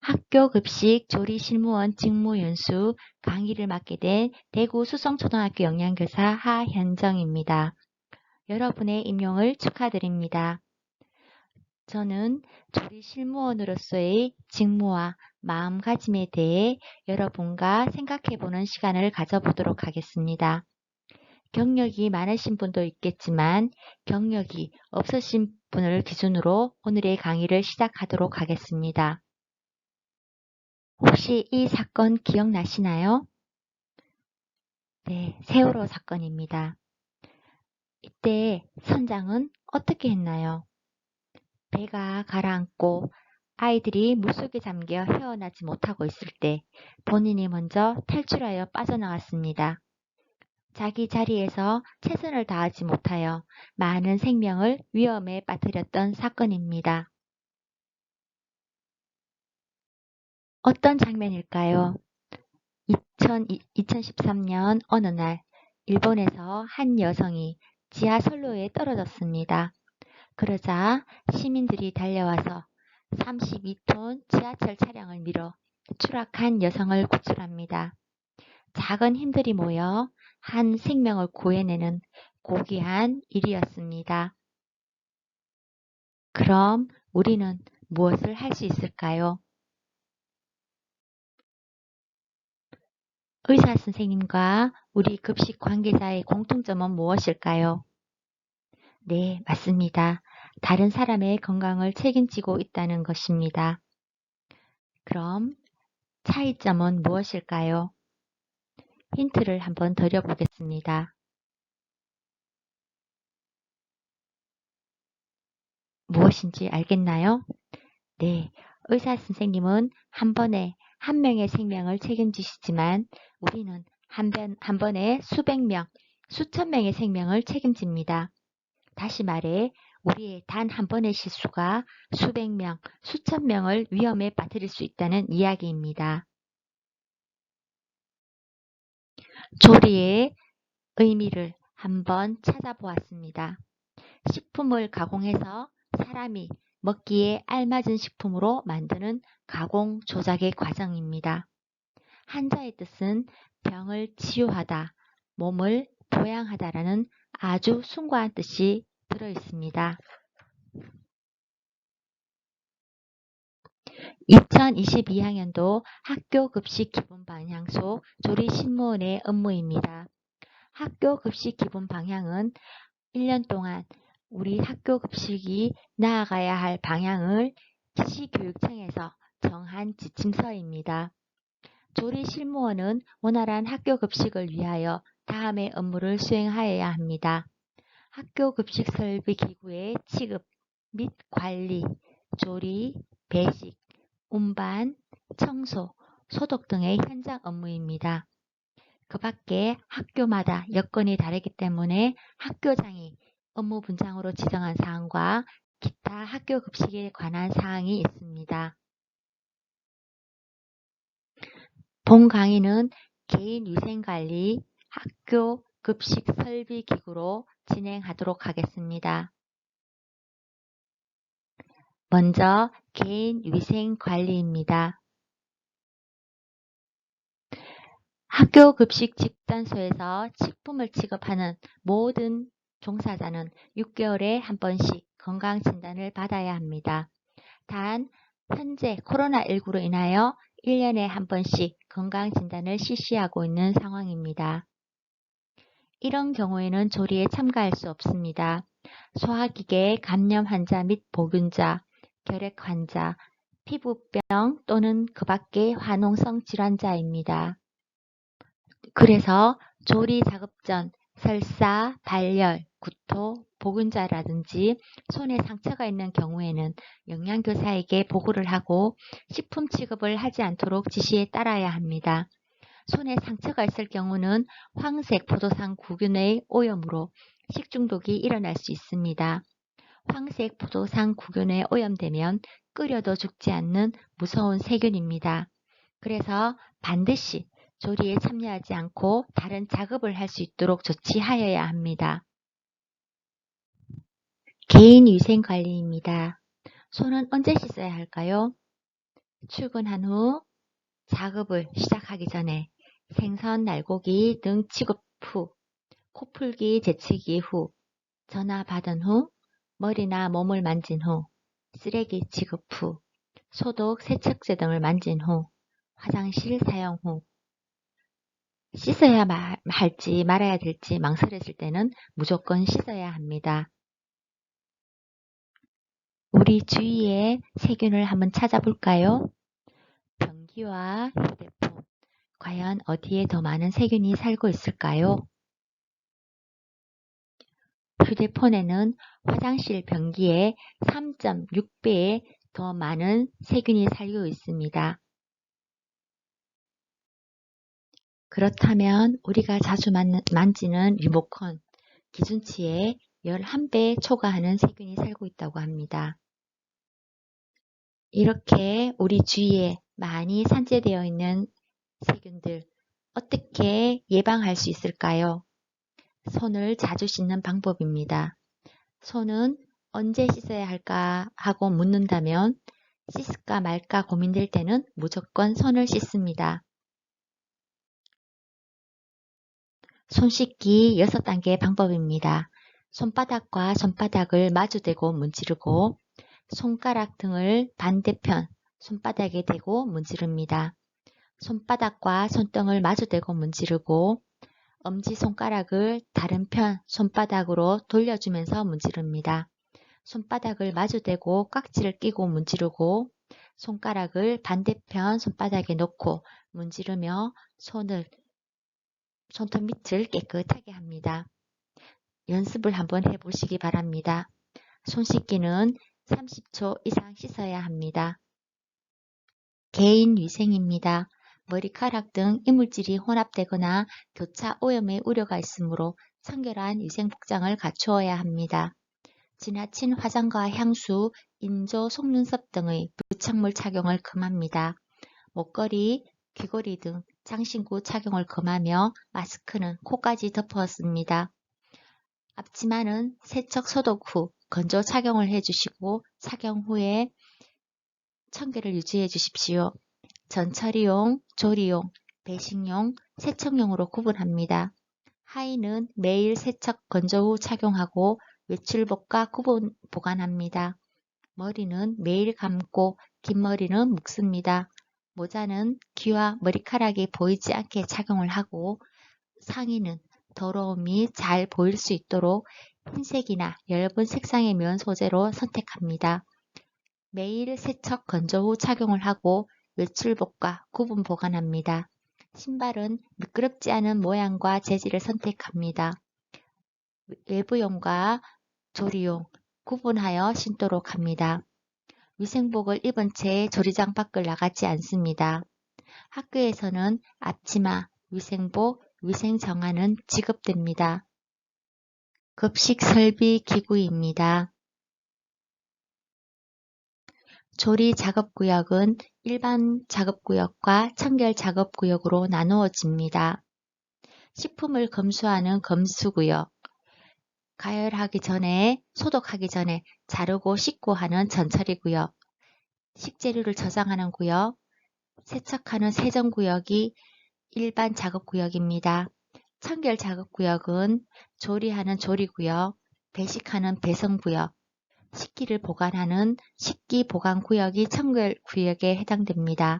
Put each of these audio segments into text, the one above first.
학교 급식 조리 실무원 직무연수 강의를 맡게 된 대구 수성초등학교 영양교사 하현정입니다. 여러분의 임용을 축하드립니다. 저는 조리 실무원으로서의 직무와 마음가짐에 대해 여러분과 생각해보는 시간을 가져보도록 하겠습니다. 경력이 많으신 분도 있겠지만 경력이 없으신 분을 기준으로 오늘의 강의를 시작하도록 하겠습니다. 혹시 이 사건 기억나시나요? 네, 세월호 사건입니다. 이때 선장은 어떻게 했나요? 배가 가라앉고 아이들이 물속에 잠겨 헤어나지 못하고 있을 때 본인이 먼저 탈출하여 빠져나왔습니다. 자기 자리에서 최선을 다하지 못하여 많은 생명을 위험에 빠뜨렸던 사건입니다. 어떤 장면일까요? 2013년 어느 날 일본에서 한 여성이 지하선로에 떨어졌습니다. 그러자 시민들이 달려와서 32톤 지하철 차량을 밀어 추락한 여성을 구출합니다. 작은 힘들이 모여 한 생명을 구해내는 고귀한 일이었습니다. 그럼 우리는 무엇을 할 수 있을까요? 의사 선생님과 우리 급식 관계자의 공통점은 무엇일까요? 네, 맞습니다. 다른 사람의 건강을 책임지고 있다는 것입니다. 그럼 차이점은 무엇일까요? 힌트를 한번 드려보겠습니다. 무엇인지 알겠나요? 네, 의사 선생님은 한 번에 한 명의 생명을 책임지시지만 우리는 한 번에 수백 명, 수천 명의 생명을 책임집니다. 다시 말해 우리의 단 한 번의 실수가 수백 명, 수천 명을 위험에 빠뜨릴 수 있다는 이야기입니다. 조리의 의미를 한번 찾아보았습니다. 식품을 가공해서 사람이 먹기에 알맞은 식품으로 만드는 가공 조작의 과정입니다. 한자의 뜻은 병을 치유하다, 몸을 보양하다라는 아주 숭고한 뜻이 들어 있습니다. 2022학년도 학교 급식 기본 방향소 조리 신무원의 업무입니다. 학교 급식 기본 방향은 1년 동안 우리 학교 급식이 나아가야 할 방향을 시교육청에서 정한 지침서입니다. 조리 실무원은 원활한 학교 급식을 위하여 다음의 업무를 수행하여야 합니다. 학교 급식 설비 기구의 취급 및 관리, 조리, 배식, 운반, 청소, 소독 등의 현장 업무입니다. 그 밖에 학교마다 여건이 다르기 때문에 학교장이 업무 분장으로 지정한 사항과 기타 학교 급식에 관한 사항이 있습니다. 본 강의는 개인위생관리 학교 급식 설비 기구로 진행하도록 하겠습니다. 먼저 개인위생관리입니다. 학교 급식 집단소에서 식품을 취급하는 모든 종사자는 6개월에 한 번씩 건강진단을 받아야 합니다. 단 현재 코로나19로 인하여 1년에 한 번씩 건강진단을 실시하고 있는 상황입니다. 이런 경우에는 조리에 참가할 수 없습니다. 소화기계 감염 환자 및 보균자, 결핵 환자, 피부병 또는 그 밖의 화농성 질환자입니다. 그래서 조리 작업 전 설사, 발열, 구토, 보균자라든지 손에 상처가 있는 경우에는 영양교사에게 보고를 하고 식품 취급을 하지 않도록 지시에 따라야 합니다. 손에 상처가 있을 경우는 황색 포도상 구균의 오염으로 식중독이 일어날 수 있습니다. 황색 포도상 구균에 오염되면 끓여도 죽지 않는 무서운 세균입니다. 그래서 반드시 조리에 참여하지 않고 다른 작업을 할 수 있도록 조치하여야 합니다. 개인위생관리입니다. 손은 언제 씻어야 할까요? 출근한 후 작업을 시작하기 전에 생선, 날고기 등 취급 후, 코풀기 재치기 후, 전화 받은 후, 머리나 몸을 만진 후, 쓰레기 취급 후, 소독, 세척제 등을 만진 후, 화장실 사용 후, 씻어야 할지 말아야 될지 망설여질 때는 무조건 씻어야 합니다. 우리 주위에 세균을 한번 찾아볼까요? 변기와 휴대폰, 과연 어디에 더 많은 세균이 살고 있을까요? 휴대폰에는 화장실 변기에 3.6배의 더 많은 세균이 살고 있습니다. 그렇다면 우리가 자주 만지는 리모컨, 기준치에 11배 초과하는 세균이 살고 있다고 합니다. 이렇게 우리 주위에 많이 산재되어 있는 세균들 어떻게 예방할 수 있을까요? 손을 자주 씻는 방법입니다. 손은 언제 씻어야 할까 하고 묻는다면 씻을까 말까 고민될 때는 무조건 손을 씻습니다. 손 씻기 6단계 방법입니다. 손바닥과 손바닥을 마주대고 문지르고 손가락 등을 반대편 손바닥에 대고 문지릅니다. 손바닥과 손등을 마주대고 문지르고 엄지손가락을 다른 편 손바닥으로 돌려주면서 문지릅니다. 손바닥을 마주대고 깍지를 끼고 문지르고 손가락을 반대편 손바닥에 놓고 문지르며 손톱 밑을 깨끗하게 합니다. 연습을 한번 해보시기 바랍니다. 손 씻기는 30초 이상 씻어야 합니다. 개인 위생입니다. 머리카락 등 이물질이 혼합되거나 교차 오염의 우려가 있으므로 청결한 위생복장을 갖추어야 합니다. 지나친 화장과 향수, 인조, 속눈썹 등의 부착물 착용을 금합니다. 목걸이, 귀걸이 등 장신구 착용을 금하며 마스크는 코까지 덮었습니다. 앞치마는 세척 소독 후 건조 착용을 해주시고 착용 후에 청결을 유지해 주십시오. 전처리용, 조리용, 배식용, 세척용으로 구분합니다. 하의는 매일 세척 건조 후 착용하고 외출복과 구분 보관합니다. 머리는 매일 감고 긴 머리는 묶습니다. 모자는 귀와 머리카락이 보이지 않게 착용을 하고 상의는 더러움이 잘 보일 수 있도록 흰색이나 엷은 색상의 면 소재로 선택합니다. 매일 세척 건조 후 착용을 하고 외출복과 구분 보관합니다. 신발은 미끄럽지 않은 모양과 재질을 선택합니다. 외부용과 조리용 구분하여 신도록 합니다. 위생복을 입은 채 조리장 밖을 나가지 않습니다. 학교에서는 앞치마, 위생복, 위생정화는 지급됩니다. 급식 설비 기구입니다. 조리 작업구역은 일반 작업구역과 청결 작업구역으로 나누어집니다. 식품을 검수하는 검수구역, 가열하기 전에, 소독하기 전에 자르고 씻고 하는 전처리구역, 식재료를 저장하는 구역, 세척하는 세정구역이 일반 작업구역입니다. 청결 작업구역은 조리하는 조리구역, 배식하는 배송구역, 식기를 보관하는 식기 보관구역이 청결구역에 해당됩니다.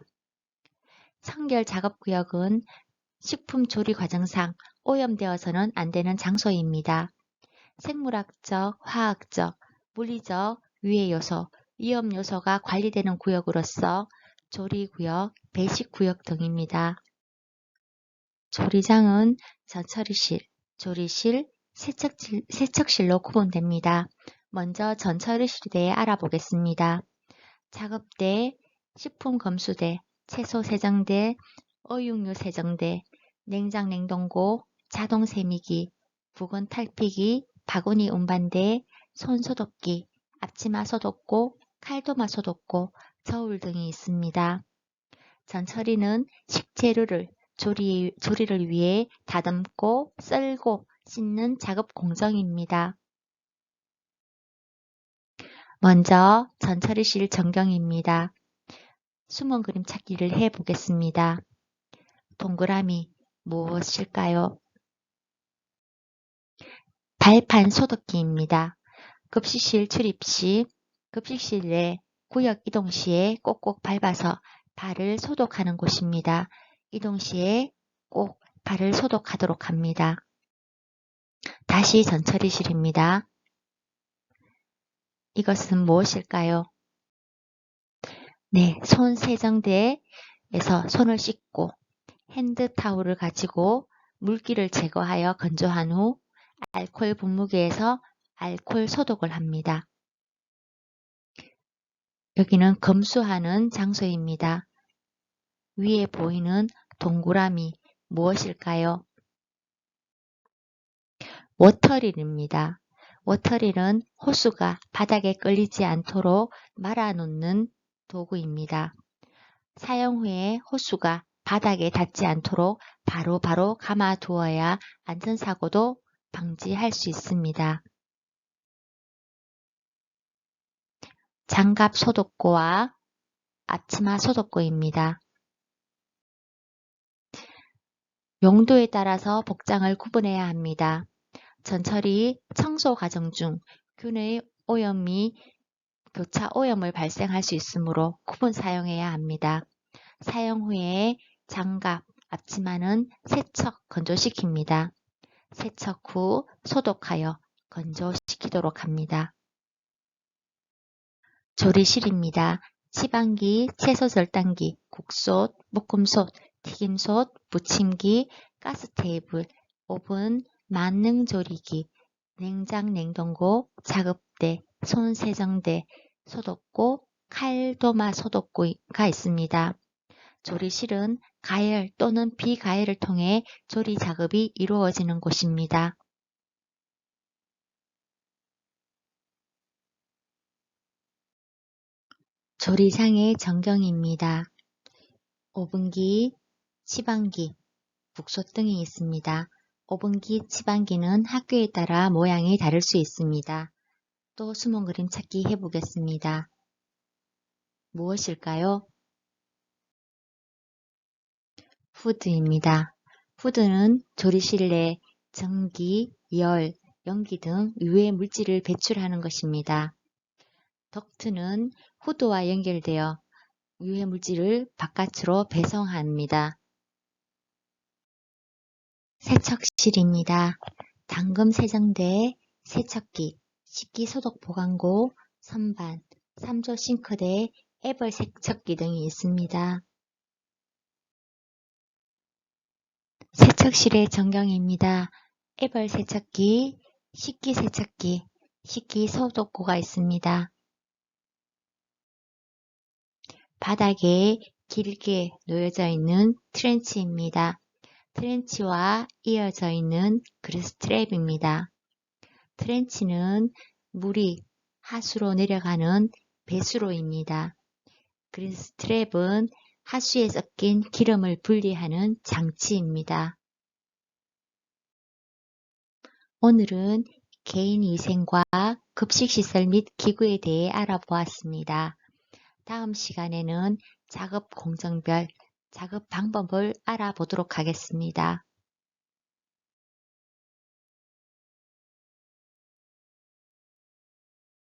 청결 작업구역은 식품 조리 과정상 오염되어서는 안 되는 장소입니다. 생물학적, 화학적, 물리적, 유해 요소, 위험 요소가 관리되는 구역으로서 조리구역, 배식구역 등입니다. 조리장은 전처리실, 조리실, 세척실로 구분됩니다. 먼저 전처리실에 대해 알아보겠습니다. 작업대, 식품검수대, 채소세정대, 어육류 세정대, 냉장냉동고, 자동세미기, 부건탈피기, 바구니 운반대, 손소독기, 앞치마 소독고, 칼도마 소독고, 저울 등이 있습니다. 전처리는 식재료를 조리를 위해 다듬고, 썰고, 씻는 작업 공정입니다. 먼저 전처리실 전경입니다. 숨은 그림 찾기를 해보겠습니다. 동그라미 무엇일까요? 발판 소독기입니다. 급식실 출입 시, 급식실 내 구역 이동 시에 꼭꼭 밟아서 발을 소독하는 곳입니다. 이동 시에 꼭 발을 소독하도록 합니다. 다시 전처리실입니다. 이것은 무엇일까요? 네, 손 세정대에서 손을 씻고 핸드타올을 가지고 물기를 제거하여 건조한 후 알코올 분무기에서 알코올 소독을 합니다. 여기는 검수하는 장소입니다. 위에 보이는 동그라미 무엇일까요? 워터릴입니다. 워터릴은 호수가 바닥에 끌리지 않도록 말아놓는 도구입니다. 사용 후에 호수가 바닥에 닿지 않도록 바로바로 감아두어야 안전사고도 방지할 수 있습니다. 장갑 소독구와 앞치마 소독구입니다. 용도에 따라서 복장을 구분해야 합니다. 전처리 청소 과정 중 균의 오염이 교차 오염을 발생할 수 있으므로 구분 사용해야 합니다. 사용 후에 장갑, 앞치마는 세척 건조시킵니다. 세척 후 소독하여 건조시키도록 합니다. 조리실입니다. 치방기, 채소 절단기, 국솥, 볶음솥, 튀김솥, 부침기, 가스테이블, 오븐, 만능조리기, 냉장 냉동고, 작업대, 손세정대, 소독고, 칼도마 소독구가 있습니다. 조리실은 가열 또는 비가열을 통해 조리 작업이 이루어지는 곳입니다. 조리상의 전경입니다. 오븐기, 치방기, 국솥 등이 있습니다. 오븐기, 치방기는 학교에 따라 모양이 다를 수 있습니다. 또 숨은 그림 찾기 해보겠습니다. 무엇일까요? 후드입니다. 후드는 조리실 내 전기, 열, 연기 등 유해 물질을 배출하는 것입니다. 덕트는 후드와 연결되어 유해 물질을 바깥으로 배송합니다. 세척실입니다. 당금 세정대, 세척기, 식기소독 보관고, 선반, 3조 싱크대, 애벌 세척기 등이 있습니다. 세척실의 전경입니다. 애벌 세척기, 식기 세척기, 식기 소독고가 있습니다. 바닥에 길게 놓여져 있는 트렌치입니다. 트렌치와 이어져 있는 그리스트랩입니다. 트렌치는 물이 하수로 내려가는 배수로입니다. 그리스트랩은 하수에 섞인 기름을 분리하는 장치입니다. 오늘은 개인위생과 급식시설 및 기구에 대해 알아보았습니다. 다음 시간에는 작업 공정별 작업 방법을 알아보도록 하겠습니다.